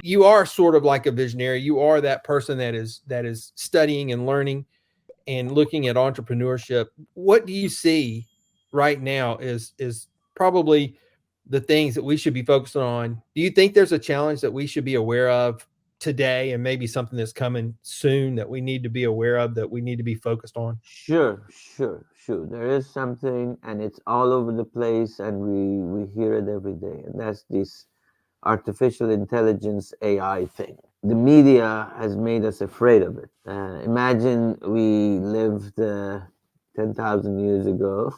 you are sort of like a visionary. You are that person that is studying and learning and looking at entrepreneurship. What do you see right now is probably the things that we should be focused on? Do you think there's a challenge that we should be aware of today, and maybe something that's coming soon that we need to be aware of, that we need to be focused on? Sure. There is something, and it's all over the place, and we hear it every day, and that's this artificial intelligence AI thing. The media has made us afraid of it. Imagine we lived 10,000 years ago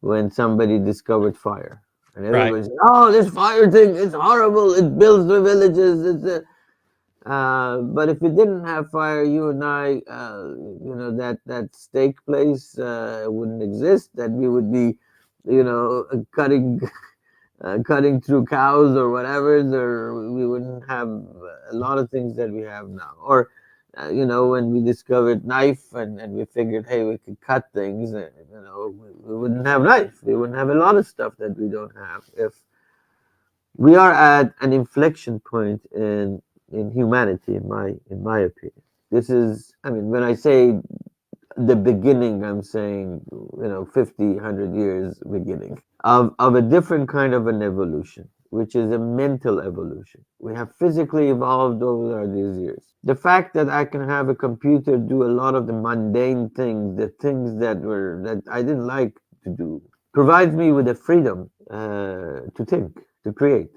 when somebody discovered fire. And Right. everybody said, "Oh, this fire thing is horrible. It builds the villages." But if we didn't have fire, you and I, that steak place wouldn't exist. That we would be, cutting cutting through cows or whatever, or we wouldn't have a lot of things that we have now. Or, when we discovered knife and we figured, hey, we could cut things, we wouldn't have knife. We wouldn't have a lot of stuff that we don't have. If we are at an inflection point in humanity, in my opinion. This is, I mean, when I say the beginning, I'm saying, 50, 100 years beginning of a different kind of an evolution, which is a mental evolution. We have physically evolved over these years. The fact that I can have a computer do a lot of the mundane things, the things that I didn't like to do, provides me with the freedom to think, to create.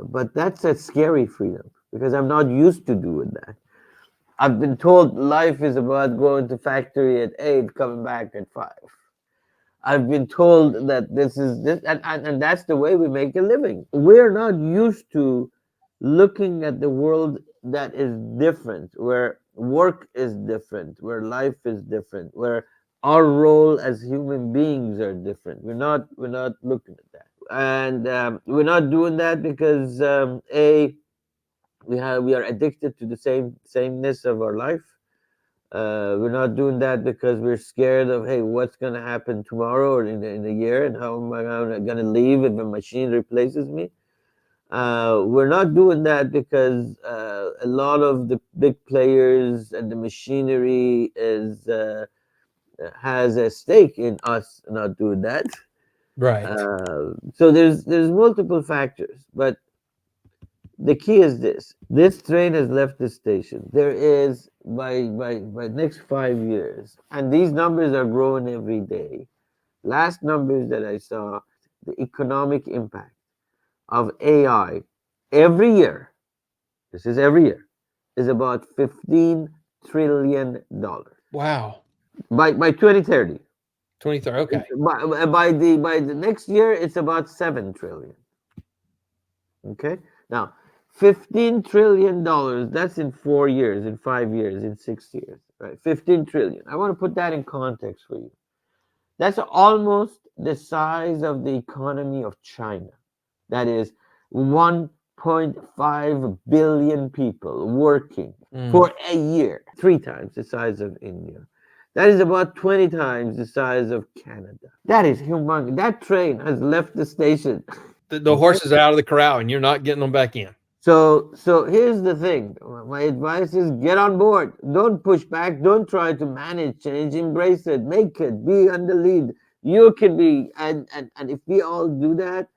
But that's a scary freedom because I'm not used to doing that. I've been told life is about going to factory at 8, coming back at 5. I've been told that this is this, and that's the way we make a living. We're not used to looking at the world that is different, where work is different, where life is different, where our role as human beings are different. We're not looking at that, and we're not doing that because we are addicted to the sameness of our life. We're not doing that because we're scared of, hey, what's going to happen tomorrow or in a year, and how am I going to leave if a machine replaces me. We're not doing that because a lot of the big players and the machinery is has a stake in us not doing that. Right. So there's multiple factors, but the key is this: this train has left the station. There is by next 5 years, and these numbers are growing every day. Last numbers that I saw, the economic impact of AI every year, this is every year, is about $15 trillion Wow. by 2030. 23. Okay. By the next year, it's about 7 trillion. Okay, now $15 trillion. That's in 4 years, in 5 years, in 6 years, right? 15 trillion. I want to put that in context for you. That's almost the size of the economy of China. That is 1.5 billion people working Mm. for a year, 3 times the size of India. That is about 20 times the size of Canada. That is humongous. That train has left the station. The horses are out of the corral, and you're not getting them back in. So here's the thing. My advice is get on board. Don't push back. Don't try to manage change. Embrace it. Make it. Be on the lead. You can be. And if we all do that,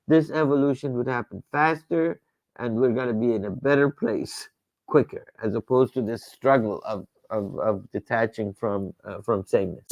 this evolution would happen faster, and we're gonna be in a better place quicker, as opposed to this struggle of detaching from sameness.